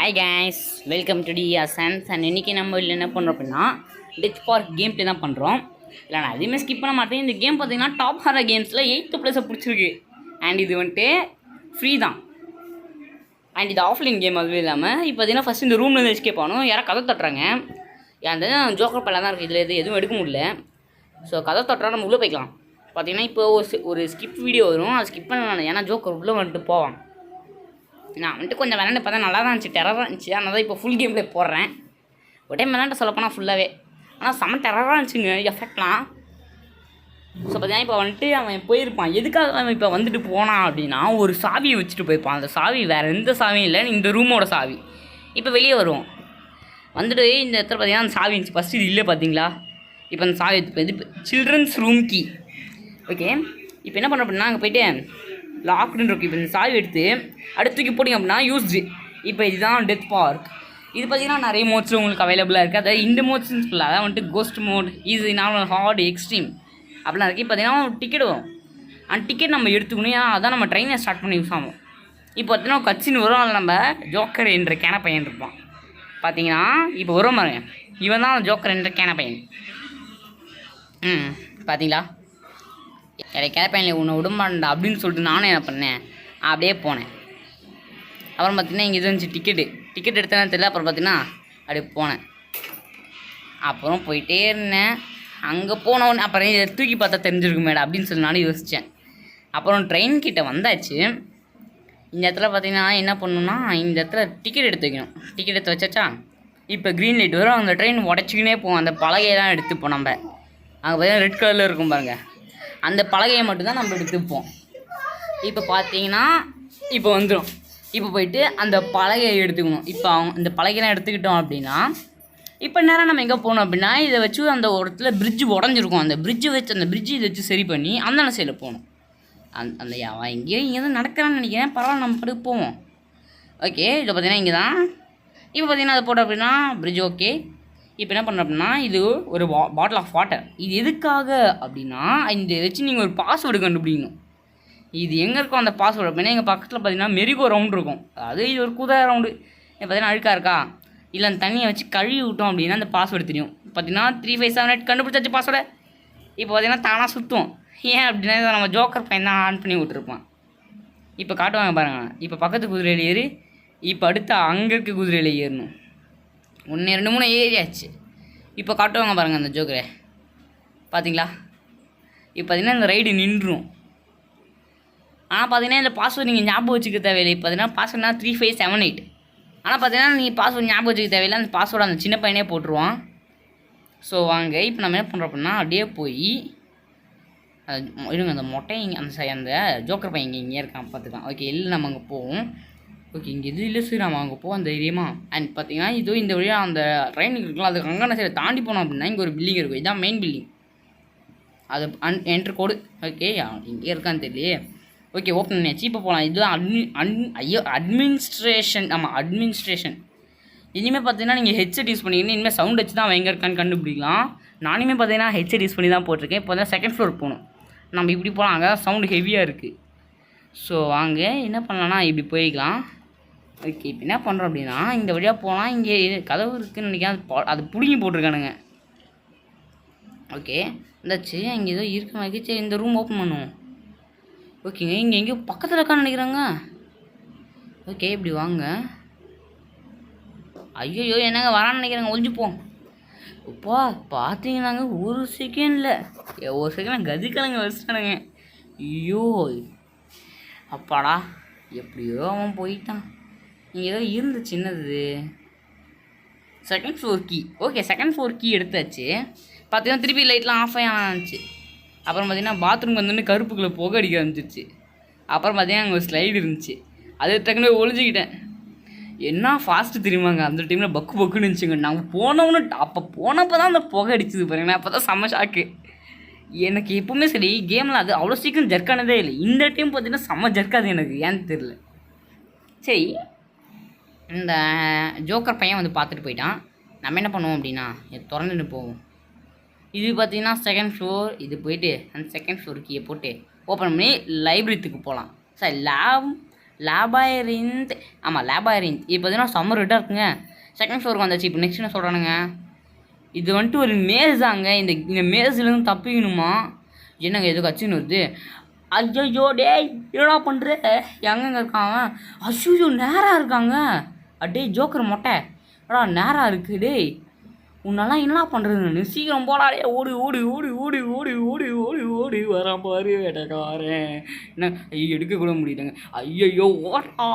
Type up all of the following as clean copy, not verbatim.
Hi guys, welcome to the அசன்ஸ். And இன்றைக்கி நம்ம இல்லை என்ன பண்ணுறோம் அப்படின்னா டெத் பார்க் கேம் ப்ளே தான் பண்ணுறோம். இல்லை நான் எதுவுமே ஸ்கிப் பண்ண மாட்டேன். இந்த கேம் பார்த்தீங்கன்னா டாப் ஹாரர் கேம்ஸில் 8th பிளேஸை பிடிச்சிருக்கு. அண்ட் இது வந்துட்டு ஃப்ரீ தான். அண்ட் இது ஆஃப்லைன் கேம் அதுவே இல்லாமல் இப்போ பார்த்தீங்கன்னா ஃபஸ்ட் இந்த ரூம்லேருந்து எஸ்கேப் ஆகணும். யாராவது கதை தட்டுறாங்க. அந்த ஜோக்கர் பையன் தான் இருக்குது. இதில் எதுவும் எடுக்க முடியல. ஸோ கதை தட்டுறா நம்ம உள்ளே போய்க்கலாம். பார்த்தீங்கன்னா இப்போ ஒரு ஸ்கிப் வீடியோ வரும். அதை ஸ்கிப் பண்ணலாம். ஏன்னா ஜோக்கர் உள்ளே வந்துட்டு போவான். நான் வந்துட்டு கொஞ்சம் விளாண்டு பார்த்தா நல்லா தான் இருந்துச்சு, டெரராக இருந்துச்சு. அதனால தான் இப்போ ஃபுல் கேம்ல போடுறேன். ஒரு டைம் விளாண்டு சொல்லப்போனால் ஃபுல்லாகவே. ஆனால் செம்ம டெரராக இருந்துச்சுங்க எஃபெக்ட்லாம். ஸோ பார்த்தீங்கன்னா இப்போ வந்துட்டு அவன் போயிருப்பான். எதுக்காக அவன் இப்போ வந்துட்டு போனான் அப்படின்னா ஒரு சாவியை வச்சுட்டு போயிருப்பான். அந்த சாவி வேறு எந்த சாவியும் இல்லை, இந்த ரூமோட சாவி. இப்போ வெளியே வருவோம். வந்துட்டு இந்த இடத்துல பார்த்தீங்கன்னா அந்த சாவி இருந்துச்சு. ஃபஸ்ட்டு இது இல்லை பார்த்தீங்களா? இப்போ அந்த சாவி இது சில்ட்ரன்ஸ் ரூம் கீ. ஓகே, இப்போ என்ன பண்ண அப்படின்னா அங்கே போய்ட்டு லாக்டுன்னு இருக்கும். இப்போ இந்த சாவி எடுத்து அடுத்துக்கு போட்டிங்க அப்படின்னா யூஸ்டு. இப்போ இதுதான் டெத் பார்க். இது பார்த்திங்கன்னா நிறைய மோட்ஸ் உங்களுக்கு அவைலபிளாக இருக்குது. அதாவது இந்த மோட்ஸ்ன்னு சொல்லலாம். அதான் வந்துட்டு ghost mode, easy, normal, hard, extreme அப்படிலாம் இருக்குது. பார்த்தீங்கன்னா ஒரு டிக்கெட் வரும். அந்த டிக்கெட் நம்ம எடுத்துக்கணும். ஏன்னா அதான் நம்ம ட்ரெயினை ஸ்டார்ட் பண்ணி யூஸ் ஆகும். இப்போ பார்த்தீங்கன்னா கட்சின்னு வரும். அதில் நம்ம ஜோக்கர் என்ற கேன பையன் இருப்பான். பார்த்தீங்கன்னா இப்போ வரும் பாருங்க, இவன் தான் ஜோக்கர் என்ற கேன பையன். பார்த்தீங்களா? எனக்கு கேப்பேன் உன்னை விடமாட்டா அப்படின்னு சொல்லிட்டு நானும் என்ன பண்ணேன், அப்படியே போனேன். அப்புறம் பார்த்தீங்கன்னா இங்கே இது வந்துச்சு டிக்கெட் எடுத்தேன்னு தெரியல. அப்புறம் பார்த்தீங்கன்னா அப்படியே போனேன். அப்புறம் போயிட்டே இருந்தேன். அங்கே போனவொன்னே அப்புறம் இதை தூக்கி பார்த்தா தெரிஞ்சிருக்கும் மேடம் அப்படின்னு சொல்லி நானும் யோசித்தேன். அப்புறம் ட்ரெயின் கிட்டே வந்தாச்சு. இந்த இடத்துல பார்த்தீங்கன்னா என்ன பண்ணணும்னா இந்த இடத்துல டிக்கெட் எடுத்து வைக்கணும். டிக்கெட் எடுத்து வச்சாச்சா இப்போ க்ரீன் லைட் வரும். அந்த ட்ரெயின் உடச்சிக்கினே போவோம். அந்த பலகையெல்லாம் எடுத்துப்போம் நம்ம. அங்கே பார்த்தீங்கன்னா ரெட் கலரில் இருக்கும் பாருங்கள். அந்த பலகையை மட்டும்தான் நம்ம எடுத்துப்போம். இப்போ பார்த்தீங்கன்னா இப்போ வந்துடும். இப்போ போயிட்டு அந்த பலகையை எடுத்துக்கணும். இப்போ இந்த பலகையெல்லாம் எடுத்துக்கிட்டோம் அப்படின்னா இப்போ நேரம் நம்ம எங்கே போகணும் அப்படின்னா இதை வச்சு அந்த ஒரு இடத்துல பிரிட்ஜு உடஞ்சிருக்கும். அந்த பிரிட்ஜை இதை வச்சு சரி பண்ணி அந்த சைடில் போகணும். அந்த அவன் இங்கே தான் நடக்கிறான்னு நினைக்கிறேன். பரவாயில்ல, நம்ம படுக்க போவோம். ஓகே, இதை பார்த்தீங்கன்னா இங்கே தான். இப்போ பார்த்தீங்கன்னா அதை போட்டோம் அப்படின்னா பிரிட்ஜ். ஓகே, இப்போ என்ன பண்ணுறோம் அப்படின்னா இது ஒரு பாட்டில் ஆஃப் வாட்டர். இது எதுக்காக அப்படின்னா இந்த வச்சு நீங்கள் ஒரு பாஸ்வேர்டு கண்டுபிடிக்கணும். இது எங்கே இருக்கும் அந்த பாஸ்வேர்டு அப்படின்னா எங்கள் பக்கத்தில் பார்த்தீங்கன்னா மெரிகோ ரவுண்ட் இருக்கும். அதாவது இது ஒரு குதிரை ரவுண்டு. பார்த்தீங்கன்னா அழுக்காக இருக்கா, இல்லை அந்த தண்ணியை வச்சு கழுவி விட்டோம் அப்படின்னா அந்த பாஸ்வேர்டு தெரியும். பார்த்தீங்கன்னா 3578 கண்டுபிடிச்சாச்சு பாஸ்வேர்டை. இப்போ பார்த்தீங்கன்னா தானாக சுற்றும். ஏன் அப்படின்னா இதை நம்ம ஜோக்கர் பையன் தான் ஆன் பண்ணி விட்டுருப்பான். இப்போ காட்டுவாங்க பாருங்கள். இப்போ பக்கத்து குதிரையில் ஏறி இப்போ அடுத்து அங்கே இருக்க குதிரையில் ஏறணும். 1 2 3 ஏறியாச்சு. இப்போ காட்டுவாங்க பாருங்கள் அந்த ஜோக்கரை. பார்த்தீங்களா? இப்போ பார்த்தீங்கன்னா இந்த ரைடு நின்றுடும். ஆனால் பார்த்தீங்கன்னா இந்த பாஸ்வேர்டு நீங்கள் ஞாபகம் வச்சுக்க தேவையில்லை. பார்த்தீங்கன்னா பாஸ்வேர்ட்னா 3578. ஆனால் பார்த்தீங்கன்னா நீங்கள் பாஸ்வேர்டு ஞாபகம் வச்சுக்க தேவையில்லை. அந்த பாஸ்வேர்டு அந்த சின்ன பையனே போட்டுருவான். ஸோ வாங்க இப்போ நம்ம என்ன பண்ணுறோம் அப்படின்னா அப்படியே போய் இருங்க அந்த மொட்டை இங்கே அந்த ஜோக்கர் பையன் இங்கே இருக்கான் பார்த்துக்கலாம். ஓகே, இல்லை நம்ம அங்கே போவோம். ஓகே, இங்கே இது இல்லை சரி, நம்ம அங்கே போவோம் தைரியமாக. அண்ட் பார்த்தீங்கன்னா இதோ இந்த வழியாக அந்த ட்ரெயின் இருக்கலாம். அதுக்கு அங்கே சைடு தாண்டி போனோம் அப்படின்னா இங்கே ஒரு பில்டிங் இருக்கும். இதுதான் மெயின் பில்டிங். அது என்ட்ரு கோடு. ஓகே, இங்கே இருக்கான்னு தெரியலையே. ஓகே, ஓப்பன் பண்ணியாச்சு. இப்போ போகலாம். இதுதான் அட்மினிஸ்ட்ரேஷன். ஆமாம், அட்மினிஸ்ட்ரேஷன். இனிமேல் பார்த்தீங்கன்னா நீங்கள் ஹெட்செட் யூஸ் பண்ணிங்கன்னா இனிமேல் சவுண்ட் வச்சு தான் எங்கே இருக்கான்னு கண்டுபிடிக்கலாம். நானுமே பார்த்தீங்கன்னா ஹெட்செட் யூஸ் பண்ணி தான் போட்டிருக்கேன். இப்போ வந்து செகண்ட் ஃப்ளோர் போகணும். நம்ம இப்படி போகலாம். அங்கே தான் சவுண்டு ஹெவியாக இருக்குது. ஸோ வாங்க என்ன பண்ணலான்னா இப்படி போய்க்கலாம். ஓகே, இப்போ என்ன பண்ணுறோம் அப்படின்னா இந்த வழியாக போனால் இங்கே கதவு இருக்குதுன்னு நினைக்கிறேன். அது பிடிங்கி போட்டிருக்கானுங்க. ஓகே, இந்தாச்சு. இங்கே ஏதோ இருக்க மாதிரி. சரி, இந்த ரூம் ஓப்பன் பண்ணுவோம். ஓகேங்க, இங்கே எங்கேயோ பக்கத்தில் இருக்கான்னு நினைக்கிறாங்க. ஓகே, இப்படி வாங்க. ஐயோ என்னங்க வரான்னு நினைக்கிறாங்க. ஒழிஞ்சுப்போம். இப்போ பார்த்தீங்கன்னாங்க ஒரு செகண்ட் கதிக்கலங்க வச்சுட்டானுங்க. ஐயோ அப்பாடா, எப்படியோ அவன் போயிட்டான். இங்கே ஏதோ இருந்து சின்னது second floor key. Okay, second floor key எடுத்தாச்சு. பார்த்தீங்கன்னா திருப்பி லைட்லாம் ஆஃப் ஆகிச்சு. அப்புறம் பார்த்தீங்கன்னா பாத்ரூம் வந்தோடனே கருப்புக்குள்ளே புகை அடிக்க ஆரம்பிச்சிருச்சு. அப்புறம் பார்த்தீங்கன்னா அங்கே ஒரு ஸ்லைடு இருந்துச்சு. அது டக்குனு ஒழிஞ்சிக்கிட்டேன். என்ன ஃபாஸ்ட்டு தெரியுமாங்க, அந்த டைமில் பக்குன்னு இருந்துச்சுங்க. நாங்கள் போனப்போ தான் அந்த புகை அடிச்சுது பாருங்கண்ணா. அப்போ தான் செம்ம ஷாக்கு. எனக்கு எப்போவுமே சரி கேமில் அது அவ்வளோ சீக்கிரம் ஜர்க்கானதே இல்லை. இந்த டைம் பார்த்தீங்கன்னா செம்ம ஜர்க்காது எனக்கு, ஏன்னு தெரில. சரி, இந்த ஜோக்கர் பையன் வந்து பார்த்துட்டு போயிட்டான். நம்ம என்ன பண்ணுவோம் அப்படின்னா திறந்துட்டு போவோம். இது பார்த்தீங்கன்னா செகண்ட் ஃப்ளோர். இது போயிட்டு அந்த செகண்ட் ஃப்ளோர் கீயை போட்டு ஓப்பன் பண்ணி லைப்ரரித்துக்கு போகலாம். சார் லேபாயரிந்த். ஆமாம் லேபாயரிந்த். இப்போ பார்த்தீங்கன்னா சம்மர் ரெட்டாக இருக்குங்க. செகண்ட் ஃப்ளோருக்கு வந்தாச்சு. இப்போ நெக்ஸ்ட் என்ன சொல்கிறானுங்க, இது வந்துட்டு ஒரு மேஸ் தாங்க. இந்த மேஸ்லேருந்து தப்பிக்கணுமா? என்னங்க எதுவும் கட்சின்னு வருது. ஐயோ டேய் என்னடா பண்ணுற, எங்கெங்க இருக்காங்க? அஷூ நேராக இருக்காங்க. அடே ஜோக்கர் மொட்டை அடா நேராக இருக்குது. டேய் உன்னெல்லாம் என்ன பண்ணுறது, சீக்கிரம் போடாடே, ஓடி ஓடி ஓடி ஓடி ஓடி ஓடி ஓடி ஓடி வரான் பாரு வேட்டைக்காரன். என்ன ஐயோ எடுக்கக்கூட முடியலங்க. ஐயையோ ஓட்டா.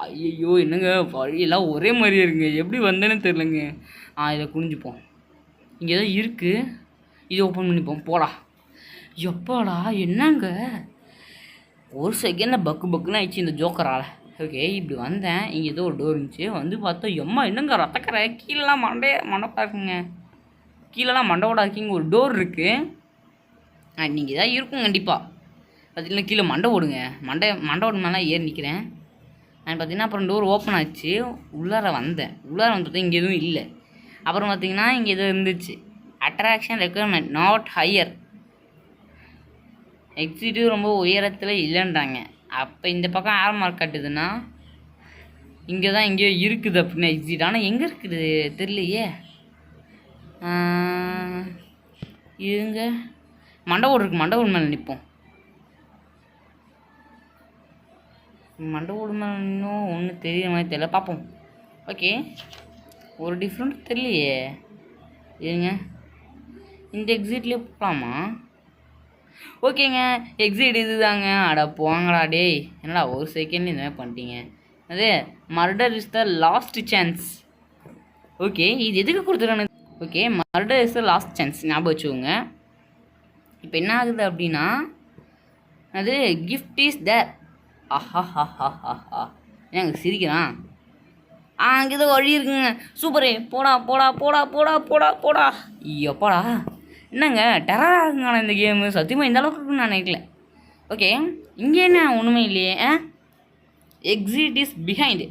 ஐயையோ என்னங்க வழியெல்லாம் ஒரே மாதிரியே இருக்குங்க, எப்படி வந்தேன்னு தெரிலங்க. இதை குனிஞ்சுப்போம். இங்கே ஏதோ இருக்குது, இதை ஓப்பன் பண்ணிப்போம். போடா. எப்பாடா என்னங்க ஒரு செகண்டில் பக்குன்னு ஆயிடுச்சு இந்த ஜோக்கரால். ஓகே இப்படி வந்தேன். இங்கே ஏதோ ஒரு டோர் இருந்துச்சு. வந்து பார்த்தா எம்மா என்னங்க ரத்தக்கரை கீழெலாம் மண்டபா இருக்குங்க. கீழெல்லாம் மண்டவோட இருக்குங்க. ஒரு டோர் இருக்குது. நீங்கள் இதாக இருக்கும் கண்டிப்பாக. பார்த்தீங்கன்னா கீழே மண்டை ஓடுங்க. மண்டவோட மேலே ஏறி நிற்கிறேன். நான் பார்த்தீங்கன்னா அப்புறம் டோர் ஓப்பன் ஆச்சு. உள்ளார வந்தேன். உள்ளார வந்துட்டு இங்கே எதுவும் இல்லை. அப்புறம் பார்த்தீங்கன்னா இங்கே எதுவும் இருந்துச்சு. Attraction requirement not higher. Exit ரொம்ப உயரத்தில் இல்லைன்றாங்க. அப்போ இந்த பக்கம் ஆர் மார்க் கட்டுதுன்னா இங்கே தான் எங்கேயோ இருக்குது அப்படின்னு எக்ஸிட். ஆனால் எங்கே இருக்குது தெரியலையே. இருங்க மண்டபோடு இருக்குது. மண்டபோடு மேலே நிற்போம். மண்டபோடு மேலே இன்னும் ஒன்றும் தெரியற மாதிரி தெரியல, பார்ப்போம். ஓகே ஒரு டிஃப்ரெண்ட் தெரியலையே. இருங்க இந்த எக்ஸிட்லேயே போகலாமா? ஓகேங்க எக்ஸிட் இது தாங்க. அட போங்கடா டேய், என்னடா ஒரு செகண்ட் இந்த மாதிரி பண்ணிட்டீங்க. அது murder is the last chance. Okay இது எதுக்கு கொடுத்துருக்கானு? Okay murder is the last chance ஞாபகம் வச்சுக்கோங்க. இப்போ என்ன ஆகுது அப்படின்னா அது கிஃப்ட் இஸ் தேர். ஆஹா எனக்கு சிரிக்கிறான். அங்கே ஏதோ வழி இருக்குங்க. சூப்பரே போடா போடா போடா போடா போடா போடா. எப்படா என்னங்க டெரராக இருக்குங்க இந்த கேமு. சத்தியமாக இந்த அளவுக்கு இருக்குன்னு நான் நினைக்கல. ஓகே இங்கே என்ன ஒன்றுமே இல்லையே. Exit is behind.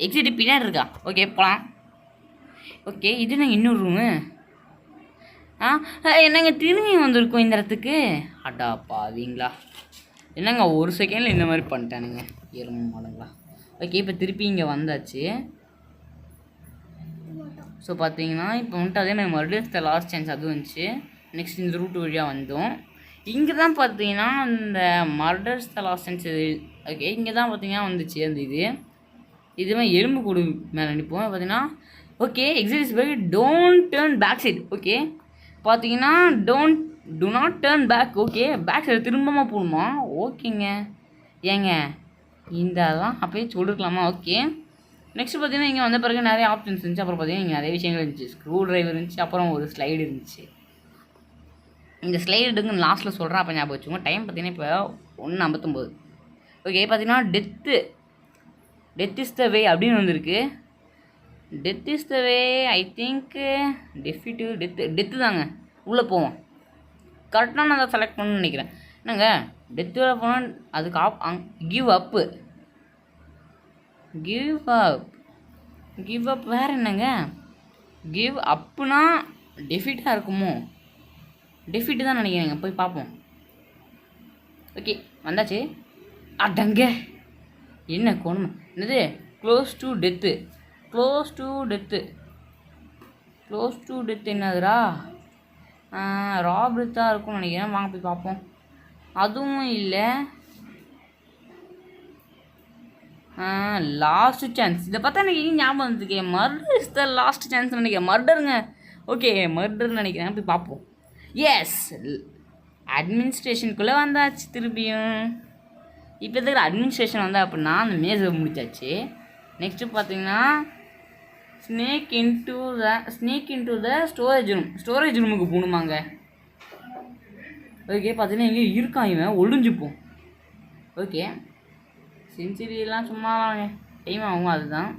எக்ஸிட் பின்னாடி இருக்கா? ஓகே போகலாம். ஓகே இது நாங்கள் இன்னொரு ரூமு. என்னங்க திரும்பி வந்திருக்கோம் இந்த இடத்துக்கு. அடா பாவீங்களா, என்னங்க ஒரு செகண்டில் இந்த மாதிரி பண்ணிட்டானுங்க எறும்பு மாடுங்களா. ஓகே இப்போ திருப்பி இங்கே வந்தாச்சு. ஸோ பார்த்தீங்கன்னா இப்போ வந்துட்டு அதே மாதிரி மறுபடியும் த லாஸ்ட் சான்ஸ் அது வந்துச்சு. நெக்ஸ்ட் இந்த ரூட் வழியாக வந்தோம். இங்கே தான் பார்த்தீங்கன்னா இந்த மர்டர்ஸ் த லாஸ்ட் சான்ஸ். ஓகே இங்கே தான் பார்த்தீங்கன்னா வந்துச்சு அந்த இதுவே எலும்பு கூடு மேலே நிற்போம். பார்த்தீங்கன்னா okay exit very don't turn back side. Okay பார்த்தீங்கன்னா do not turn back. Okay back side திரும்பமாக போகணுமா? ஓகேங்க ஏங்க இந்த அதெல்லாம் அப்போயே சொல்லிருக்கலாமா? ஓகே நெக்ஸ்ட் பார்த்தீங்கன்னா இங்கே வந்த பிறகு நிறைய ஆப்ஷன்ஸ் இருந்துச்சு. அப்புறம் பார்த்தீங்கன்னா இங்கே நிறைய விஷயங்கள் இருந்துச்சு. ஸ்க்ரூ ட்ரைவர் இருந்துச்சு. அப்புறம் ஒரு ஸ்லைடு இருந்துச்சு. இந்த ஸ்லைடுங்க லாஸ்ட்டில் சொல்கிறேன், அப்போ ஞாபகம் வச்சுக்கோங்க. டைம் பார்த்தீங்கன்னா இப்போ 1:59. ஓகே பார்த்தீங்கன்னா டெத் இஸ் த வே அப்படின்னு வந்திருக்கு. Death is the way I think definitive death தாங்க. உள்ளே போவோம். கரெக்டாக நான் அதை செலக்ட் பண்ணணும்னு நினைக்கிறேன். என்னங்க டெத்தில் போனால் அதுக்கு கிவ் அப்பு. கிவ் அப் வேறு என்னங்க? கிவ் அப்புனா டெஃபிட்டாக இருக்குமோ? டெஃபிட்டு தான் நினைக்கிறேங்க. போய் பார்ப்போம். ஓகே வந்தாச்சு. அடங்க என்ன கொண்டு என்னது close to death. Close to death என்னதுரா? ராபர்ட் தான் இருக்கும்னு நினைக்கிறேன். வாங்க போய் பார்ப்போம். அதுவும் இல்லை. Last chance. இதை பார்த்தா எனக்கு ஞாபகம் வந்துருக்கு. Murder is the last chance நினைக்கிறேன். மர்டருங்க. ஓகே மர்டர்னு நினைக்கிறேன். போய் பார்ப்போம். எஸ் அட்மினிஸ்ட்ரேஷனுக்குள்ளே வந்தாச்சு திருப்பியும். இப்போ இருக்கிற அட்மினிஸ்ட்ரேஷன் வந்தால் அப்படின்னா அந்த மேஜை முடிச்சாச்சு. நெக்ஸ்ட்டு பார்த்தீங்கன்னா ஸ்னேக் இன்டு த ஸ்டோரேஜ் ரூமுக்கு போகணுமாங்க. ஓகே பார்த்தீங்கன்னா எங்கே இருக்கான் இவன், ஒளிஞ்சுப்போம். ஓகே சென்ச்சுரியெல்லாம் சும்மா டைம் ஆகும். அதுதான்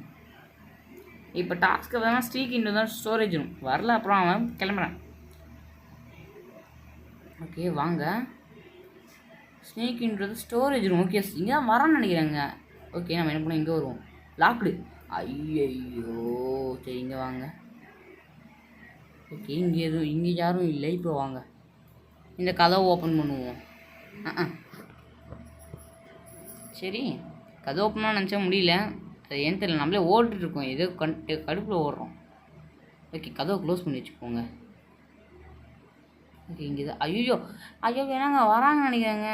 இப்போ டாஸ்க்கு வேணால் snake into the storage room வரல. அப்புறம் அவன் கிளம்புறான். ஓகே வாங்க ஸ்னேக் இன்றது ஸ்டோரேஜ் ரூம். ஓகே இங்கே தான் வரான்னு நினைக்கிறேங்க. ஓகே நம்ம என்ன பண்ணோம், இங்கே வருவோம். லாக்டு. ஐயோ சரி இங்கே வாங்க. ஓகே இங்கே யாரும் இல்லை. இப்போ வாங்க இந்த கதவை ஓப்பன் பண்ணுவோம். சரி கதவு ஓப்பன் பண்ண நினச்சா முடியல. அது ஏன்னு தெரியல, நம்மளே ஓடிட்டுருக்கோம், ஏதோ கடுப்பில் ஓடுறோம். ஓகே, கதவை க்ளோஸ் பண்ணி வச்சுக்கோங்க. ஓகே, இங்கே தான். ஐயோ ஐயோ வேணாங்க, வராங்க நினைக்கிறாங்க.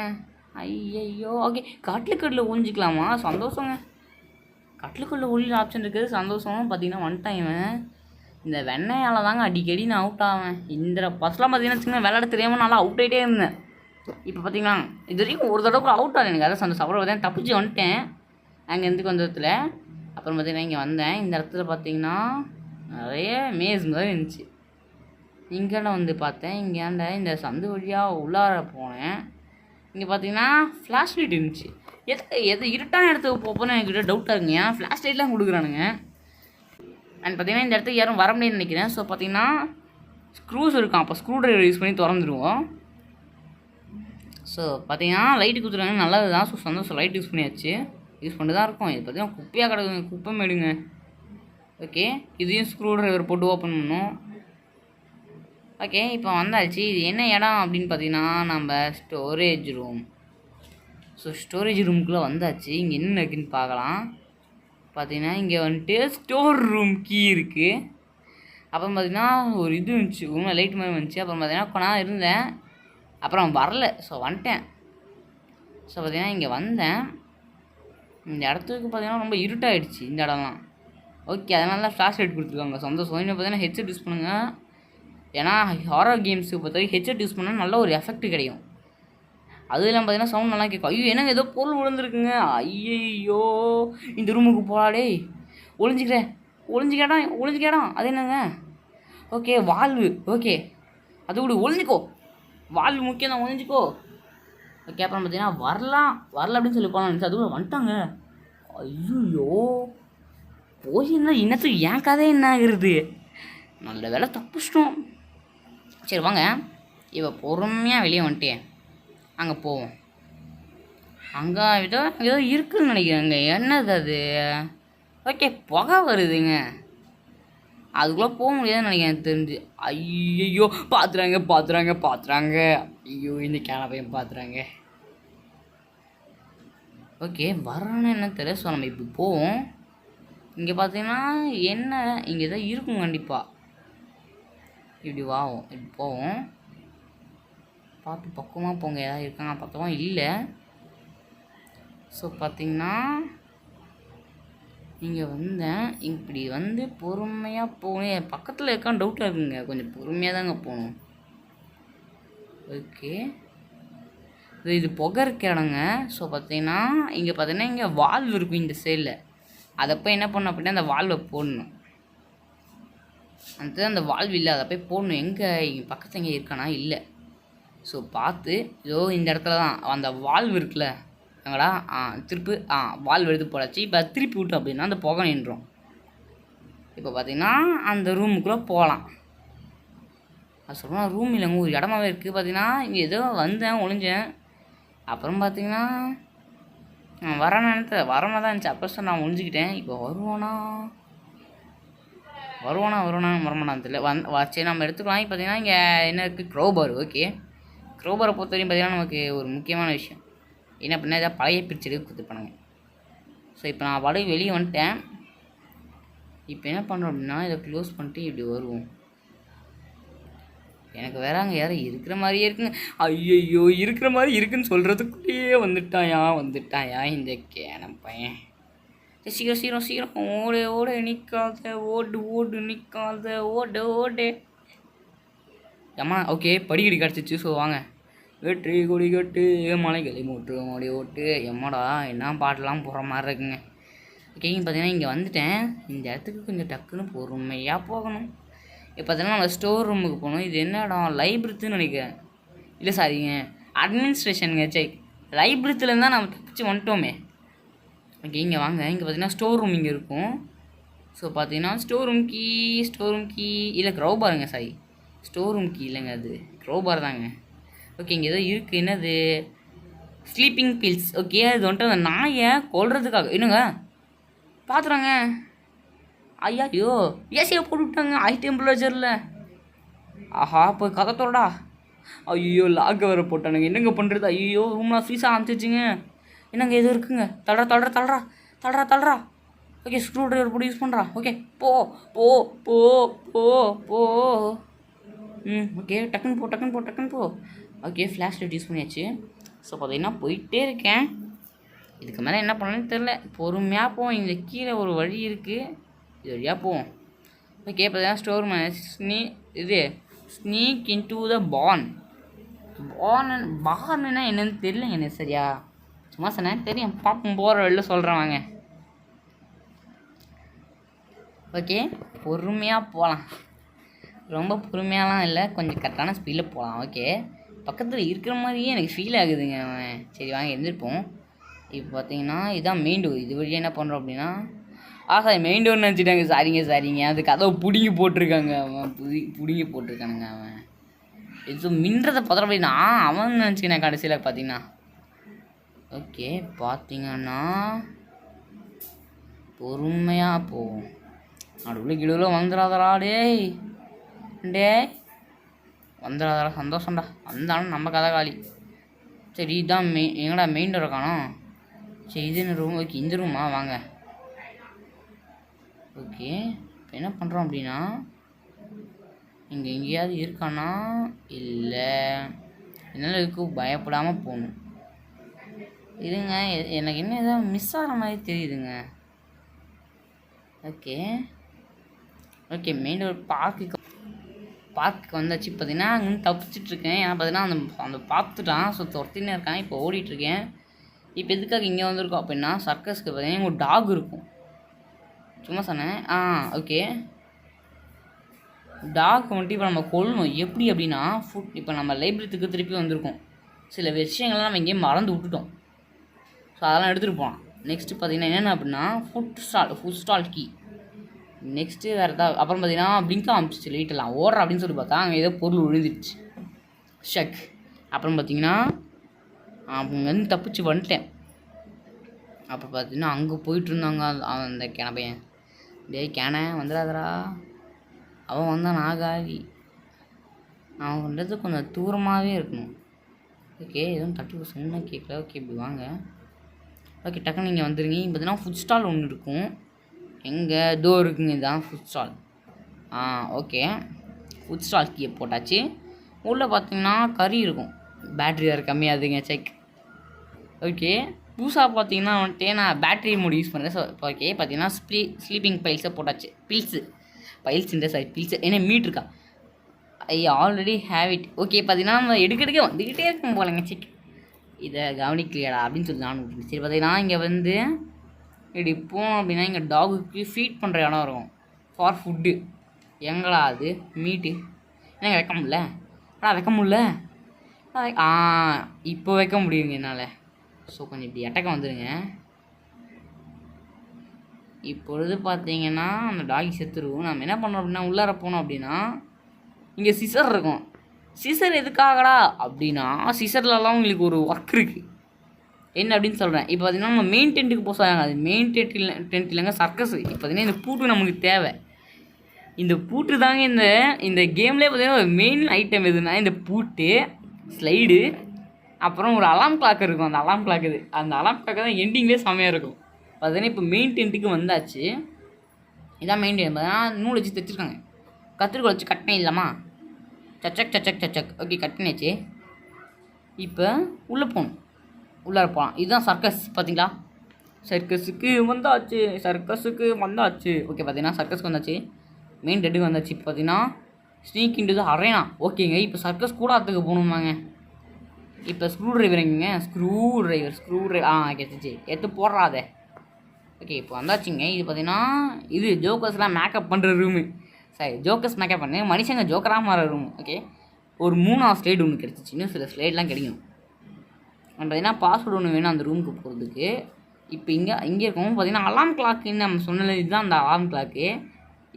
ஐயையோ. ஓகே, கட்டில் ஒழிஞ்சிக்கலாமா? சந்தோஷங்க. கட்டிலுக்குள்ளே ஒழிஞ்ச ஆப்ஷன் இருக்குது, சந்தோஷம். பார்த்தீங்கன்னா வந்துட்டான் இவன். இந்த வெண்ணையால் தாங்க அடிக்கடி நான் அவுட் ஆவேன். இந்த ஃபஸ்ட்லாம் பார்த்தீங்கன்னா வச்சுக்கோங்க, விளையாட தெரியாமல் நல்லா அவுட் ஆகிட்டே இருந்தேன். இப்போ பார்த்தீங்கன்னா இது வரைக்கும் ஒரு தடவை அவுட் ஆகலை எனக்கு. அதான் சந்தோஷம். அப்புறம் பார்த்தீங்கன்னா தப்பிச்சு வந்துட்டேன் அங்கேருந்து கொஞ்ச இடத்துல. அப்புறம் பார்த்தீங்கன்னா இங்கே வந்தேன். இந்த இடத்துல பார்த்தீங்கன்னா நிறைய மேஸ் மாதிரி இருந்துச்சு. இங்கெல்லாம் வந்து பார்த்தேன். இங்கேண்ட இந்த சந்து வழியாக உள்ளார போனேன். இங்கே பார்த்தீங்கன்னா ஃப்ளாஷ் லைட் இருந்துச்சு. எது இருட்டான இடத்துக்கு போப்போன்னு என்கிட்ட டவுட்டாக இருக்குங்க. ஏன் ஃப்ளாஷ் லைட்லாம் கொடுக்குறானுங்க. அண்ட் பார்த்தீங்கன்னா இந்த இடத்துக்கு யாரும் வர முடியும்னு நினைக்கிறேன். ஸோ பார்த்தீங்கன்னா ஸ்க்ரூஸ் இருக்கான். அப்போ ஸ்க்ரூ ட்ரைவர் யூஸ் பண்ணி திறந்துருவோம். ஸோ பார்த்தீங்கன்னா லைட்டு கொடுத்துருவாங்க, நல்லது தான். ஸோ சந்தோஷம், லைட் யூஸ் பண்ணியாச்சு. யூஸ் பண்ணிட்டு தான் இருக்கும். இது பார்த்தீங்கன்னா குப்பையாக கிடக்குங்க, குப்பை மேடுங்க. ஓகே, இதையும் ஸ்க்ரூ ட்ரைவர் போட்டு ஓப்பன் பண்ணணும். ஓகே, இப்போ வந்தாச்சு. இது என்ன இடம் அப்படின்னு பார்த்தீங்கன்னா நம்ம ஸ்டோரேஜ் ரூம். ஸோ ஸ்டோரேஜ் ரூமுக்குள்ளே வந்தாச்சு. இங்கே என்ன இருக்குன்னு பார்க்கலாம். பார்த்தீங்கன்னா இங்கே வந்துட்டு ஸ்டோர் ரூம் கீ இருக்குது. அப்புறம் பார்த்தீங்கன்னா ஒரு இது இருந்துச்சு, உண்மை லைட் மாதிரி வந்துச்சு. அப்புறம் பார்த்தீங்கன்னா கொஞ்ச நேரம் இருந்தேன், அப்புறம் வரல. ஸோ வந்துட்டேன். ஸோ பார்த்தீங்கன்னா இங்கே வந்தேன். இந்த இடத்துக்கு பார்த்தீங்கன்னா ரொம்ப இருட்டாகிடுச்சு இந்த இடம்லாம். ஓகே, அதனால தான் ஃப்ளாஷ் லைட் கொடுத்துருக்காங்க. சந்தோஷம். இன்னும் பார்த்தீங்கன்னா ஹெட்செட் யூஸ் பண்ணுங்கள். ஏன்னா ஹாரர் கேம்ஸுக்கு பொறுத்தவரைக்கும் ஹெட்செட் யூஸ் பண்ணால் நல்ல ஒரு எஃபெக்ட் கிடைக்கும். அது இல்லாமல் பார்த்தீங்கன்னா சவுண்ட் நல்லா கேட்கும். ஐயோ என்னங்க ஏதோ பொருள் விழுந்துருக்குங்க. ஐயோ இந்த ரூமுக்கு போகலாடே. ஒளிஞ்சிக்கேடாம். அது என்னங்க? Okay, valve. ஓகே, அது கூட ஒளிஞ்சிக்கோ. வால்வு முக்கியம் தான், ஒளிஞ்சிக்கோ. ஓகே, அப்புறம் பார்த்தீங்கன்னா வரல அப்படின்னு சொல்லி போகலாம். அது கூட வந்துட்டாங்க. ஐயோ போயிருந்தா இன்னத்துக்கு என் கதை என்ன ஆகுறது? நல்ல வேலை தப்பிச்சிட்டோம். சரி வாங்க, இப்போ பொறுமையாக வெளியே வந்துட்டேன். அங்கே போவோம். அங்கே ஏதோ இருக்குதுன்னு நினைக்கிறேங்க. என்னது அது? ஓகே, புகை வருதுங்க. அதுக்குள்ளே போக முடியாதுன்னு நினைக்கிறேன் எனக்கு தெரிஞ்சு. ஐயோ பார்த்துறாங்க. ஐயோ இந்த கேனப்பையும் பார்த்துறாங்க. ஓகே, வரணும்னு என்ன தெரியல. ஸோ நம்ம இப்படி போவோம். இங்கே பார்த்தீங்கன்னா என்ன, இங்கே தான் இருக்கும் கண்டிப்பாக. இப்படி போவோம். பார்த்து பக்குவமாக போங்க, ஏதாவது இருக்காங்க பார்த்தோம். இல்லை. ஸோ பார்த்தீங்கன்னா இங்கே வந்தேன். இப்படி வந்து பொறுமையாக போகணும். பக்கத்தில் இருக்கான்னு டவுட்டாக இருக்குங்க. கொஞ்சம் பொறுமையாக தாங்க போகணும். ஓகே, இது புகை இருக்க இடங்க. ஸோ பார்த்தீங்கன்னா இங்கே வால்வு இருக்கும் இந்த சைடில். அதை போய் என்ன பண்ணணும் அப்படின்னா அந்த வால்வை போடணும். அந்த வால்வு இல்லை, அதை போய் போடணும். இங்கே பக்கத்தில் எங்கே இருக்கானா? இல்லை. ஸோ பார்த்து இதோ இந்த இடத்துல தான் அந்த வால்வு இருக்குல்ல. எங்கடா? திருப்பி வால்வு எடுத்து போடாச்சு. இப்போ திருப்பி விட்டோம் அப்படின்னா அந்த புகை நின்றோம். இப்போ பார்த்தீங்கன்னா அந்த ரூமுக்குள்ளே போகலாம். அது சொல்லலாம் ரூம் இல்லைங்க, ஒரு இடமாவே இருக்குது. பார்த்தீங்கன்னா இங்கே ஏதோ வந்தேன், ஒளிஞ்சேன். அப்புறம் பார்த்தீங்கன்னா வரமா தான் இருந்துச்சு. அப்போ சார் நான் ஒழிஞ்சிக்கிட்டேன். இப்போ வரமாட்டான்னு தெரியல. சரி நம்ம எடுத்துக்கலாம். பார்த்தீங்கன்னா இங்கே என்ன இருக்குது? க்ரோபார். ஓகே, க்ரோபாரை பொறுத்த வரைக்கும் பார்த்தீங்கன்னா நமக்கு ஒரு முக்கியமான விஷயம் என்ன அப்படின்னா ஏதாவது பழைய பிரிச்சு எடுத்து கொடுத்துருப்பானுங்க. ஸோ இப்போ நான் பழைய வெளியே வந்துட்டேன். இப்போ என்ன பண்ணுறோம் அப்படின்னா இதை க்ளோஸ் பண்ணிட்டு இப்படி வருவோம். எனக்கு வேற அங்கே யாரும் இருக்கிற மாதிரியே இருக்குங்க. ஐயோ இருக்கிற மாதிரி இருக்குன்னு சொல்கிறதுக்குள்ளேயே வந்துட்டாயா இந்த கேனம் பையன். சீக்கிரம் ஓடு நிற்காத, ஓடு நிற்காத, ஓடு. அம்மா ஓகே, படிக்கடி கிடச்சிச்சு. ஸோ வாங்க. வெற்றி கொடி கட்டு மலைகளை ஓடி ஓட்டு. எம்மாடா என்ன பாட்டெலாம் போகிற மாதிரி இருக்குங்க. ஓகே, பார்த்தீங்கன்னா இங்கே வந்துட்டேன். இந்த இடத்துக்கு கொஞ்சம் டக்குன்னு பொறுமையாக போகணும். இப்போ பார்த்தீங்கன்னா நம்ம ஸ்டோர் ரூமுக்கு போகணும். இது என்ன இடம்? லைப்ரரின்னு நினைக்கிறேன். இல்லை சாரிங்க, அட்மினிஸ்ட்ரேஷனுங்க. சரி, லைப்ரரித்துலேருந்து தான் நம்ம தப்பிச்சு வந்துட்டோமே. ஓகே, இங்கே வாங்க. இங்கே பார்த்தீங்கன்னா ஸ்டோர் ரூம் இங்கே இருக்கும். ஸோ பார்த்தீங்கன்னா ஸ்டோர் ரூம் கீ இல்லை க்ரோபாருங்க. சாரி, ஸ்டோர் ரூம் கீ இல்லைங்க, அது க்ரோபார் தாங்க. ஓகே, இங்கே ஏதோ இருக்குது. என்னது? Sleeping bills. ஓகே, அது வந்துட்டு அந்த நாயை கொல்றதுக்காக. என்னங்க பார்த்துறாங்க. ஐயோ ஏசியை போட்டு விட்டாங்க ஹை டெம்பரேச்சரில். ஆஹா, போய் கதை தோடா. ஐயோ லாக் வேறு போட்டானுங்க. என்னங்க பண்ணுறது? ஐயோ ரூம்லாம் ஃப்ரீஸாக ஆரம்பிச்சிச்சுங்க. என்னங்க எதுவும் இருக்குங்க. தள்ளுறா தள்ளுறா தள்ளுறா தள்ளுறா தள்ளுறா. ஓகே ஸ்க்ரூ ட்ரைவர் போட்டு யூஸ் பண்ணுறான். ஓகே போ போ போ போ போ. ஓகே டக்குன்னு போ டக்குன்னு போ டக்குன்னு போ. ஓகே ஃப்ளாஷ் லைட் யூஸ் பண்ணியாச்சு. ஸோ பார்த்தீங்கன்னா போயிட்டே இருக்கேன். இதுக்கு மேலே என்ன பண்ணணும்னு தெரில. பொறுமையாக போவோம். இந்த கீழே ஒரு வழி இருக்குது, இது வழியாக போவோம். ஓகே பார்த்தீங்கன்னா ஸ்டோர் இது ஸ்னீக் இன்டு த பார்ன். பார்னுன்னா என்னன்னு தெரியல எனக்கு சரியா. சும்மா சொன்னேன் தெரியும் பார்ப்போம் போகிற வெளில சொல்கிறேன் வாங்க. ஓகே பொறுமையாக போகலாம். ரொம்ப பொறுமையாலாம் இல்லை, கொஞ்சம் கரெக்டான ஸ்பீடில் போகலாம். ஓகே பக்கத்தில் இருக்கிற மாதிரியே எனக்கு ஃபீல் ஆகுதுங்க அவன். சரி வாங்க எழுந்திருப்போம். இப்போ பார்த்தீங்கன்னா இதுதான் மெயின் டோர். இது வழியாக என்ன பண்ணுறோம் அப்படின்னா சார் மெயின் டோர்னு நினச்சிட்டாங்க. சரிங்க அது கதவை பிடுங்கி போட்டிருக்காங்க. அவன் பிடுங்கி போட்டிருக்கானுங்க அவன். இது மின்றதை பத்திரம் அப்படின்னா அவன் நினச்சிக்கினேன் கடைசியில் பார்த்தீங்கன்னா. ஓகே பார்த்தீங்கன்னா பொறுமையாக போவோம். நடுவில் கிடுவில் வந்துடாதடா டேய் வந்துடாதடா. சந்தோஷம்டா வந்தாலும் நம்ம கதை காலி. சரி இதுதான் எங்கடா மெயின் டோரை காணோம். சரி இது ரூம். ஓகே இந்த ரூமா வாங்க. ஓகே இப்போ என்ன பண்ணுறோம் அப்படின்னா இங்கே எங்கேயாவது இருக்கானா இல்லை என்னால் இருக்கும் பயப்படாமல் போகணும். இதுங்க எனக்கு என்ன எதாவது மிஸ் ஆகிற மாதிரி தெரியுதுங்க. ஓகே ஓகே மெயின் ஒரு பார்க்குக்கு வந்தாச்சு. பார்த்தீங்கன்னா அங்கே தப்பிச்சிட்ருக்கேன். ஏன்னா பார்த்தீங்கன்னா அந்த பார்த்துட்டான். ஸோ துரத்தினே இருக்கான். இப்போ ஓடிட்டுருக்கேன். இப்போ எதுக்காக இங்கே வந்திருக்கோம் அப்படின்னா சர்க்கஸ்க்கு பார்த்தீங்கன்னா ஒரு டாக் இருக்கும். சும்மா சொன்னேன். ஓகே டாக் வந்துட்டு இப்போ நம்ம கொள்ளணும். எப்படி அப்படின்னா இப்போ நம்ம லைப்ரரிக்கு திருப்பி வந்திருக்கோம். சில விஷயங்கள்லாம் நம்ம இங்கேயே மறந்து விட்டுட்டோம். ஸோ அதெல்லாம் எடுத்துகிட்டு போகலாம். நெக்ஸ்ட்டு பார்த்தீங்கன்னா என்னென்ன அப்படின்னா ஃபுட் ஸ்டால் கீ. நெக்ஸ்ட்டு வேறு ஏதாவது அப்புறம் பார்த்தீங்கன்னா பிளிங்காக ஆரம்பிச்சிச்சு லைட்டெல்லாம் ஓடுற அப்படின்னு சொல்லி பார்த்தா அங்கே ஏதோ பொருள் விழுந்துடுச்சு. ஷக். அப்புறம் பார்த்தீங்கன்னா அங்கேருந்து தப்பிச்சு வந்துட்டேன். அப்புறம் பார்த்தீங்கன்னா அங்கே போயிட்டு இருந்தாங்க அந்த பையன். டேய் கேனை வந்துடாதரா, அவன் வந்தான் நாகாதி. அவன் பண்ணுறது கொஞ்சம் தூரமாகவே இருக்கணும். ஓகே எதுவும் தட்டு சொன்னால் கேட்கல. ஓகே இப்படி வாங்க. ஓகே டக்குன்னு நீங்கள் வந்துடுங்க. பார்த்தீங்கன்னா ஃபுட் ஸ்டால் ஒன்று இருக்கும். எங்கே டோர் இருக்குங்க. இதுதான் food stall. Okay food stall கீயை போட்டாச்சு. உள்ளே பார்த்தீங்கன்னா கறி இருக்கும். பேட்ரி வேறு கம்மியாகுதுங்க. செக். ஓகே புதுசாக பார்த்தீங்கன்னா வந்துட்டு நான் பேட்ரி மோட் யூஸ் பண்ணுறேன். ஸோ ஓகே பார்த்தீங்கன்னா ஸ்லீப்பிங் பைல்ஸை போட்டாச்சு. பில்ஸ் என்ன மீட் இருக்கா. I already have it. Okay பார்த்தீங்கன்னா நம்ம எடுக்க வந்துக்கிட்டே இருக்கும் போலங்க. செக் இதை கவனிக்கலையாடா அப்படின்னு சொல்லி நானும் விட்டுருந்தேன். சரி பார்த்தீங்கன்னா இங்கே வந்து இப்படி போனோம் அப்படின்னா இங்கே டாகுக்கு ஃபீட் பண்ணுற இடம் இருக்கும் ஃபார் ஃபுட்டு. எங்களா அது மீட்டு எனக்கு வைக்க முடியல. வைக்க முடியல. இப்போ வைக்க முடியுங்க என்னால். ஸோ கொஞ்சம் இப்படி எட்டக்க வந்துடுங்க. இப்பொழுது பார்த்தீங்கன்னா அந்த டாகி செத்துருவோம். நம்ம என்ன பண்ணுறோம் அப்படின்னா உள்ளார போனோம் அப்படின்னா இங்கே சிசர் இருக்கும். சிசர் எதுக்காகடா அப்படின்னா சிசர்லலாம் உங்களுக்கு ஒரு ஒர்க் இருக்குது. என்ன அப்படின்னு சொல்கிறேன். இப்போ பார்த்தீங்கன்னா நம்ம மெயின் டென்ட்டுக்கு போக சொல்கிறாங்க. அது மெயின் டென்ட் இல்லைங்க சர்க்கஸ். இப்போ பார்த்தீங்கன்னா இந்த பூட்டு நமக்கு தேவை. இந்த பூட்டு தாங்க இந்த கேம்லேயே பார்த்தீங்கன்னா ஒரு மெயின் ஐட்டம் எதுனா இந்த பூட்டு, ஸ்லைடு, அப்புறம் ஒரு அலாம் கிளாக் இருக்கும். அந்த அலாம் கிளாக்கு தான் எண்டிங்லேயே செம்மையாக இருக்கும். பார்த்தீங்கன்னா இப்போ மெயின் டென்ட்டுக்கு வந்தாச்சு. இதான் மெயின் டென்ட். பார்த்தீங்கன்னா நூல் வச்சு தைச்சிருக்காங்க. கத்திரிக்கோள் வச்சு கட்டினே இல்லாமா சச்சக். ஓகே கட் பண்ணியாச்சு. இப்போ உள்ளே போகணும். உள்ளார போகலாம். இதுதான் சர்க்கஸ். பார்த்தீங்களா சர்க்கஸுக்கு வந்தாச்சு. ஓகே பார்த்தீங்கன்னா சர்க்கஸ்க்கு வந்தாச்சு. மெயின் டெட்டுக்கு வந்தாச்சு. இப்போ பார்த்தீங்கன்னா ஸ்னீக் இன்டு தி அரேனா. ஓகேங்க இப்போ சர்க்கஸ் கூடாரத்துக்கு போகணுமாங்க. இப்போ ஸ்க்ரூ டிரைவர் எங்கேங்க. ஸ்க்ரூ டிரைவர் கெட்டுச்சு எடுத்து போடுறாத. ஓகே இப்போ வந்தாச்சுங்க. இது பார்த்தீங்கன்னா இது ஜோக்கர்ஸ்லாம் மேக்கப் பண்ணுற ரூமு. சரி ஜோக்கர்ஸ் மேக்கப் பண்ணு மனுஷங்க ஜோக்கராக மாற ரூம். ஓகே ஒரு 3ஆவது ஸ்லைடு ஒன்று கிடச்சிச்சு. இன்னும் சில ஸ்லைட்லாம் கிடைக்கும். பார்த்தீங்கன்னா பாஸ்வேர்டு ஒன்று வேணும் அந்த ரூமுக்கு போகிறதுக்கு. இப்போ இங்கே இருக்கவும் பார்த்தீங்கன்னா அலாம் கிளாக்குன்னு நம்ம சொன்னது. இதுதான் அந்த அலாம் கிளாக்கு.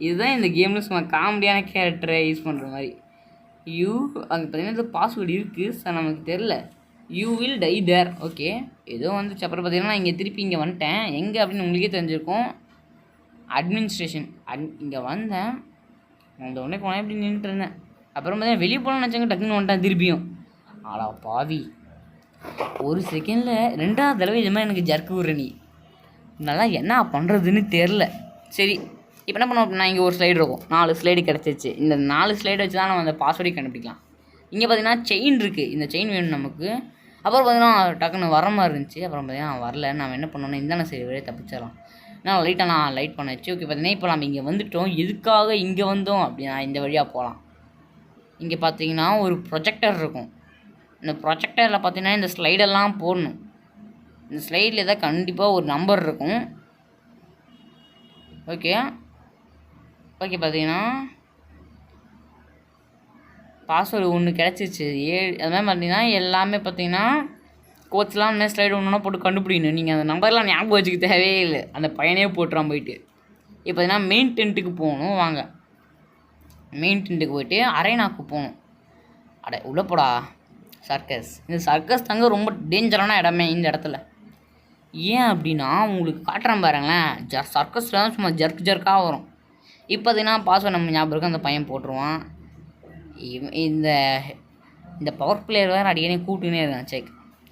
இதுதான் இந்த கேமில் சும்மா காமெடியான கேரக்டரை யூஸ் பண்ணுற மாதிரி. அங்கே பார்த்தீங்கன்னா இது பாஸ்வேர்டு இருக்குது. சார் நமக்கு தெரில. You will die there. Okay ஏதோ வந்துச்சு. அப்புறம் பார்த்தீங்கன்னா இங்கே திருப்பி இங்கே வந்துட்டேன். எங்கே அப்படின்னு உங்களுக்கே தெரிஞ்சிருக்கும். அட்மினிஸ்ட்ரேஷன் இங்கே வந்தேன். அந்த உடனே போனேன் இப்படி நின்றுட்டு இருந்தேன். அப்புறம் பார்த்தீங்கன்னா வெளியே போகணும்னு நினச்சாங்க. டக்குன்னு வந்துட்டேன் திருப்பியும். ஆடா பாவி ஒரு செகண்டில் 2வது தடவை இது மாதிரி எனக்கு ஜர்க்கு விட்ற நீ நல்லா என்ன பண்ணுறதுன்னு தெரில. சரி இப்போ என்ன பண்ணுவோம் அப்படின்னா, இங்கே ஒரு ஸ்லைடு இருக்கும், 4 ஸ்லைடு கிடச்சிச்சு. இந்த 4 ஸ்லைடு வச்சு தான் நம்ம அந்த பாஸ்வேர்டை கண்டுபிடிக்கலாம். இங்கே பார்த்தீங்கன்னா செயின் இருக்குது, இந்த செயின் வேணும் நமக்கு. அப்புறம் பார்த்தீங்கன்னா டக்குன்னு வர மாதிரி இருந்துச்சு. அப்புறம் பார்த்தீங்கன்னா வரல. நம்ம என்ன பண்ணோன்னா இந்தான சரி வழியே தப்பிச்சிடலாம். நான் லைட் பண்ண வச்சு ஓகே பார்த்தீங்கன்னா இப்போ நம்ம இங்கே வந்துவிட்டோம். எதுக்காக இங்கே வந்தோம் அப்படின்னா இந்த வழியாக போகலாம். இங்கே பார்த்தீங்கன்னா ஒரு ப்ரொஜெக்டர் இருக்கும். இந்த ப்ரொஜெக்டரில் பார்த்தீங்கன்னா இந்த ஸ்லைடெல்லாம் போடணும். இந்த ஸ்லைடில் ஏதாவது கண்டிப்பாக ஒரு நம்பர் இருக்கும். ஓகே பார்த்தீங்கன்னா பாஸ்வேர்டு ஒன்று கிடச்சிச்சு 7. அது மாதிரி பார்த்தீங்கன்னா எல்லாமே பார்த்தீங்கன்னா கோச்லாம் இந்த ஸ்லைடு ஒன்றுனா போட்டு கண்டுபிடிக்கணும். நீங்கள் அந்த நம்பர்லாம் ஞாபகம் வச்சுக்க தேவையே இல்லை, அந்த பையனே போட்டுறான் போயிட்டு. இப்போ பார்த்தீங்கன்னா மெயின் டென்ட்டுக்கு போகணும். வாங்க மெயின் டென்ட்டுக்கு போயிட்டு அரேனாக்கு போகணும். உள்ளே போடா சர்க்கஸ். இந்த சர்க்கஸ் தாங்க ரொம்ப டேஞ்சரான இடமே இந்த இடத்துல. ஏன் அப்படின்னா உங்களுக்கு காட்டுறேன் பாருங்களேன், சர்க்கஸில் தான் சும்மா ஜர்க்காக வரும். இப்போ பார்த்தீங்கன்னா பாஸ்வேர்டு நம்ம ஞாபகம் இருக்கும், அந்த பையன் போட்டுருவான். இந்த இந்த பவர் பிளேயர் வேறு அடிக்கடி கூப்பிட்டுனே இருக்கான்.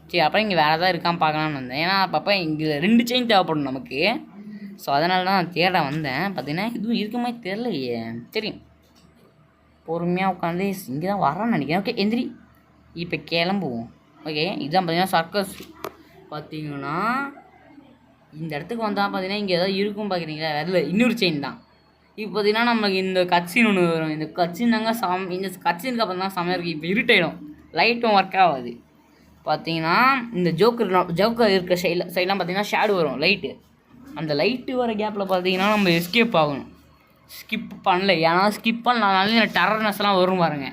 சரி அப்புறம் இங்கே வேறு ஏதாவது இருக்கான்னு பார்க்கலான்னு வந்தேன். ஏன்னா அப்பப்போ இங்கே 2 செயின் தேவைப்படும் நமக்கு. ஸோ அதனால தான் நான் தேட வந்தேன். பார்த்தீங்கன்னா இதுவும் இருக்க மாதிரி தெரிலையே. தெரியும் பொறுமையாக உட்காந்து இங்கே தான் வரான்னு நினைக்கிறேன். ஓகே எந்திரி இப்போ கிளம்புவோம். ஓகே இதுதான் பார்த்தீங்கன்னா சர்க்கஸ். பார்த்தீங்கன்னா இந்த இடத்துக்கு வந்தால் பார்த்தீங்கன்னா இங்கே ஏதாவது இருக்கும் பார்க்குறீங்களா, வேறு இன்னொரு செயின் தான். இப்போ பார்த்தீங்கன்னா நமக்கு இந்த கட்சின் ஒன்று வரும். இந்த கட்சின் தாங்க இந்த கட்சினுக்கு அப்புறம் தான் செம்மையாக இருக்குது. இப்போ இருட்டாயிடும், லைட்டும் ஒர்க் ஆகாது. பார்த்தீங்கன்னா இந்த ஜோக்கர் இருக்கிற சைட்லாம் பார்த்தீங்கன்னா ஷேடு வரும் லைட்டு. அந்த லைட்டு வர கேப்பில் பார்த்தீங்கன்னா நம்ம எஸ்கேப் ஆகணும். ஸ்கிப் பண்ணல, ஏன்னா ஸ்கிப் பண்ணனால இந்த டெரர்னஸ்லாம் வரும் பாருங்க.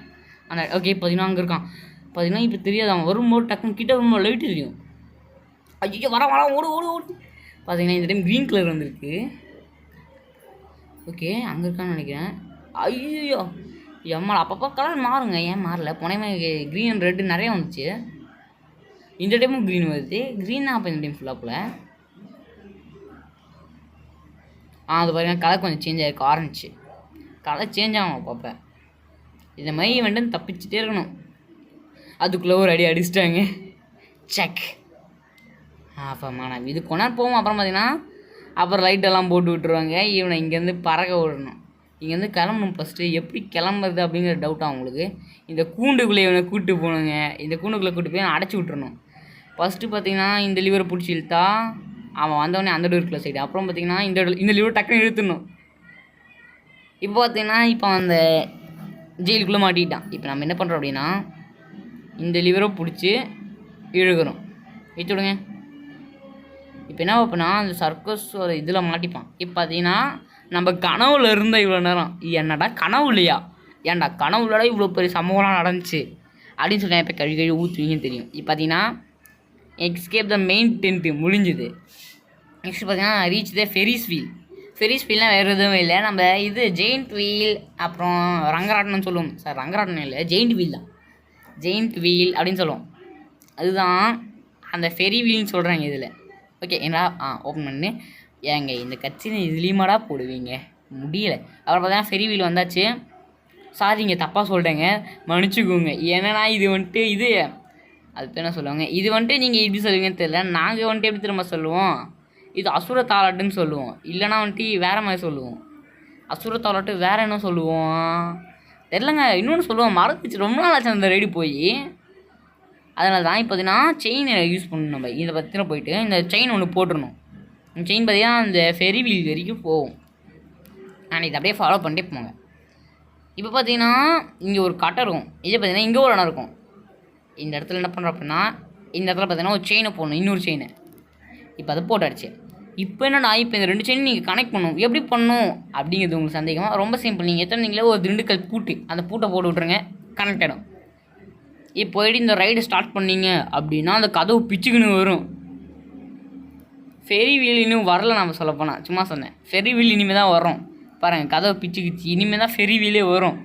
அந்த ஓகே பார்த்தீங்கன்னா அங்கே இருக்கான். பார்த்தீங்கன்னா இப்போ தெரியாது, அவன் வரும்போது டக்குன்னு கிட்ட வரும்போது லைட்டு தெரியும். ஐயோ வர ஓடு ஓடு ஓடு. பார்த்தீங்கன்னா இந்த டைம் க்ரீன் கலர் வந்திருக்கு. ஓகே அங்கே இருக்கான்னு நினைக்கிறேன். ஐயோ எம்மா அப்பப்போ கலர் மாறுங்க, ஏன் மாறல? போனேமே க்ரீன் அண்ட் ரெட்டு நிறைய வந்துச்சு. இந்த டைமும் க்ரீன் வருது. க்ரீன்னா அப்போ இந்த டைம் ஃபுல்லாக போல். அது பாருங்கள் கலர் கொஞ்சம் சேஞ்ச் ஆகிருக்கு, ஆரஞ்சு கலர் சேஞ்ச் ஆகும் அப்பப்போ. இந்த மாதிரி வந்துட்டு தப்பிச்சுட்டே இருக்கணும். அதுக்குள்ளே ஒரு அடி அடிச்சிட்டாங்க. செக் ஆஃபாம்மா நான் இது கொண்டாந்து போவோம். அப்புறம் பார்த்தீங்கன்னா அப்புறம் லைட்டெல்லாம் போட்டு விட்டுருவாங்க. இவனை இங்கேருந்து பறக்க விடணும். இங்கேருந்து கிளம்பணும். ஃபஸ்ட்டு எப்படி கிளம்புறது அப்படிங்கிற டவுட்டாக அவங்களுக்கு. இந்த கூண்டுக்குள்ளே இவனை கூப்பிட்டு போகணுங்க. இந்த கூண்டுக்குள்ளே கூப்பிட்டு போய் அடைச்சி விட்டுறணும். ஃபஸ்ட்டு பார்த்தீங்கன்னா இந்த லிவரை பிடிச்சி இழுத்தா அவன் வந்தவொடனே அந்த டோருக்குள்ள சைடு. அப்புறம் பார்த்தீங்கன்னா இந்த லிவர் டக்குன்னு இழுத்துடணும். இப்போ பார்த்தீங்கன்னா இப்போ அந்த ஜெயிலுக்குள்ளே மாட்டிக்கிட்டான். இப்போ நம்ம என்ன பண்ணுறோம் அப்படின்னா இந்த லிவரை பிடிச்சி இழுக்கிறோம். வச்சு விடுங்க. இப்போ என்ன வைப்போன்னா அந்த சர்க்கஸோட இதில் மாட்டிப்பான். இப்போ பார்த்தீங்கன்னா நம்ம கனவுல இருந்த இவ்வளோ நேரம் என்னடா கனவு இல்லையா, ஏன்டா கனவுலடா இவ்வளோ பெரிய சம்பவம்லாம் நடந்துச்சு அப்படின்னு சொல்லி இப்போ கழுவி ஊற்றுவீங்கன்னு தெரியும். இப்போ பார்த்தீங்கன்னா எஸ்கேப் த மெயின் டென்ட்டு முடிஞ்சுது. நெக்ஸ்ட் பார்த்தீங்கன்னா reach the Ferris wheel. Ferris வீல்னால் வேறு எதுவும் இல்லை, நம்ம இது ஜெயிண்ட் வீல் அப்புறம் ரங்கராட்டனம்னு சொல்லுவோம். சார் ரங்கராட்டனம் இல்லை, ஜெயிண்ட் வீல் தான். ஜெயிண்ட் வீல் அப்படின்னு சொல்லுவோம். அதுதான் அந்த ஃபெரி வீல்னு சொல்கிறாங்க இதில். ஓகே என்ன ஓப்பன் பண்ணு. ஏங்க இந்த கட்சினை இதுலேயுமாடா போடுவீங்க, முடியலை. அப்புறம் பார்த்தீங்கன்னா ஃபெரி வீல் வந்தாச்சு. சாரிங்க தப்பாக சொல்லிட்டேங்க, மன்னிச்சுக்கோங்க. ஏன்னா இது வந்துட்டு இது அது என்ன சொல்லுவாங்க, இது வந்துட்டு நீங்கள் எப்படி சொல்லுவீங்கன்னு தெரியல. நாங்கள் வந்துட்டு எப்படி திரும்ப சொல்லுவோம், இது அசுர தாலாட்டுன்னு சொல்லுவோம். இல்லைனா வந்துட்டு வேறு மாதிரி சொல்லுவோம். அசுர தாலாட்டு வேறு என்ன சொல்லுவோம் தெரிலங்க, இன்னொன்று சொல்லுவோம் மறந்துச்சு. ரொம்ப நாள் ஆச்சு அந்த ரெடி போய். அதனால தான் இப்போ பார்த்தீங்கன்னா செயின் யூஸ் பண்ணணும். நம்ம இதை பற்றின போயிட்டு இந்த செயின் ஒன்று போட்டுடணும். இந்த செயின் பார்த்தீங்கன்னா அந்த ஃபெரி வீல் வரைக்கும் போகும். நான் இதை அப்படியே ஃபாலோ பண்ணிட்டே போங்க. இப்போ பார்த்தீங்கன்னா இங்கே ஒரு கட்டை இருக்கும். இதே பார்த்தீங்கன்னா இங்கே ஒரு இடம் இருக்கும். இந்த இடத்துல என்ன பண்ணுறோம் அப்படின்னா இந்த இடத்துல பார்த்தீங்கன்னா ஒரு செயினை போடணும், இன்னொரு செயினை. இப்போ அதை போட்டாச்சு. இப்போ என்னடா இப்போ இந்த 2 செயின் நீங்கள் கனெக்ட் பண்ணணும். எப்படி பண்ணணும் அப்படிங்கிறது உங்களுக்கு சந்தேகமாக ரொம்ப சிம்பிள். நீங்கள் எத்தனை நீங்களே ஒரு திண்டுக்கல் பூட்டு, அந்த பூட்டை போட்டு விட்ருங்க, கனெக்ட் ஆகிடும். இப்போ போய்ட்டு இந்த ரைடு ஸ்டார்ட் பண்ணிங்க அப்படின்னா அந்த கதவு பிச்சுக்குன்னு வரும். ஃபெரி வீல் இன்னும் வரல, நம்ம சொல்லப்போனால் சும்மா சொன்னேன். ஃபெரி வீல் இனிமேல் தான் வரும் பாருங்கள். கதவு பிச்சுக்குச்சு, இனிமேல் தான் ஃபெரி வீலே வரும்.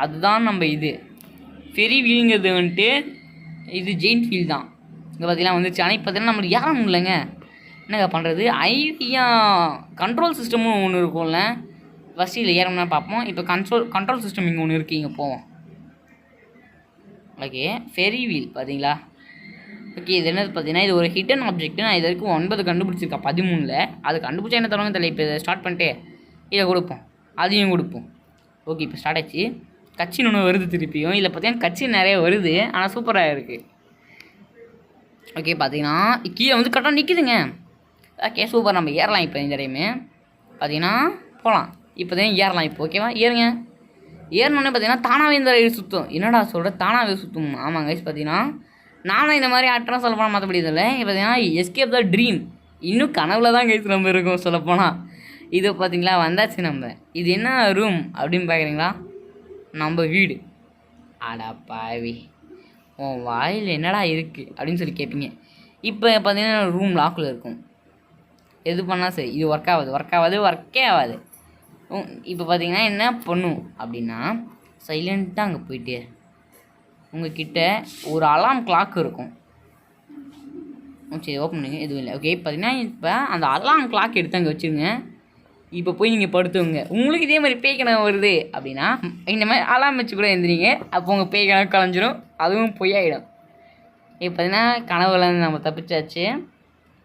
அதுதான் நம்ம இது ஃபெரி வீலுங்கிறது வந்துட்டு இது ஜெயிண்ட் வீல் தான். இங்கே பார்த்தீங்கன்னா வந்துச்சு. ஆனால் இப்போ பார்த்தீங்கன்னா நம்மளுக்கு ஏற முடியலங்க, என்னங்க பண்ணுறது. ஐவியா கண்ட்ரோல் சிஸ்டமும் ஒன்று இருக்கும்ல, ஃபஸ்ட்டு இதில் ஏறணும்னா பார்ப்போம். இப்போ கண்ட்ரோல் சிஸ்டம் இங்கே ஒன்று இருக்குது, இங்கே போவோம். ஓகே ஃபெரி வீல் பார்த்தீங்களா, ஓகே இது என்னது பார்த்தீங்கன்னா இது ஒரு ஹிடன் ஆப்ஜெக்ட். நான் இது வரைக்கும் 9 கண்டுபிடிச்சிருக்கேன் 13ல். அது கண்டுபிடிச்சா என்ன தருவாங்க தெரியல. இப்போ இதை ஸ்டார்ட் பண்ணிட்டு இதை கொடுப்போம், அதையும் கொடுப்போம். ஓகே இப்போ ஸ்டார்ட் ஆச்சு. கட்சின்னு ஒன்று வருது திருப்பியும். இதில் பார்த்தீங்கன்னா கட்சி நிறைய வருது, ஆனால் சூப்பராக இருக்குது. ஓகே பார்த்தீங்கன்னா கீழே வந்து கரெக்டாக நிற்கிதுங்க. Okay super. நம்ம ஏறலாம் இப்போ இந்த டைமு பார்த்தீங்கன்னா போகலாம். இப்போ தான் ஏறலாம் இப்போ. ஓகேவா ஏறுங்க. ஏறினோடனே பார்த்தீங்கன்னா தானாகவே இந்த ரைடு சுற்றும். என்னடா சொல்கிற, தானாகவே சுற்றும். ஆமாம் கைஸ் பார்த்தீங்கன்னா நானும் இந்த மாதிரி ஆட்டம் சொல்லப்போனால் மற்றபடி இதில் பார்த்தீங்கன்னா எஸ்கேப் த ட்ரீம். இன்னும் கனவுல தான் கைஸ் நம்ம இருக்கோம் சொல்லப்போனால். இது பார்த்தீங்களா வந்தாச்சு நம்ம. இது என்ன ரூம் அப்படின்னு பார்க்குறீங்களா, நம்ம வீடு. ஆடா பாவி, உன் வாயில் என்னடா இருக்குது அப்படின்னு சொல்லி கேட்பீங்க. இப்போ பார்த்தீங்கன்னா ரூம் லாக்கில் இருக்கும். எது பண்ணால் சரி இது ஒர்க்கே ஆகாது. இப்போ பார்த்தீங்கன்னா என்ன பண்ணும் அப்படின்னா சைலண்ட்டாக அங்கே போயிட்டு உங்கள்கிட்ட ஒரு அலாம் கிளாக் இருக்கும். சரி ஓப்பன் பண்ணுங்க, எதுவும் இல்லை. ஓகே பார்த்தீங்கன்னா இப்போ அந்த அலாம் கிளாக் எடுத்து அங்கே வச்சுருங்க. இப்போ போய் நீங்கள் படுத்துவங்க. உங்களுக்கு இதே மாதிரி பேய் கனவு வருது அப்படின்னா இந்த மாதிரி அலாம் வச்சு கூட எழுந்திரிங்க. அப்போ உங்கள் பேய் கனவு கலைஞ்சிரும், அதுவும் பொய்யாயிடும். இப்போ பார்த்தீங்கன்னா கனவுலேருந்து நம்ம தப்பிச்சாச்சு.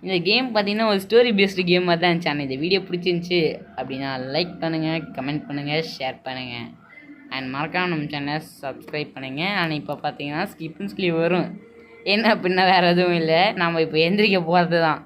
இந்த கேம் பார்த்தீங்கன்னா ஒரு ஸ்டோரி பேஸ்டு கேம் மாதிரி தான் இருந்துச்சு. ஆனால் இந்த வீடியோ பிடிச்சிருந்துச்சி அப்படின்னா லைக் பண்ணுங்கள், கமெண்ட் பண்ணுங்கள், ஷேர் பண்ணுங்கள். அண்ட் மறக்காம நம்ம சேனலை சப்ஸ்கிரைப் பண்ணுங்கள். ஆனால் இப்போ பார்த்தீங்கன்னா ஸ்கிப் வரும். என்ன அப்படின்னா வேறு எதுவும் இல்லை, நம்ம இப்போ எந்திரிக்க போகிறது தான்.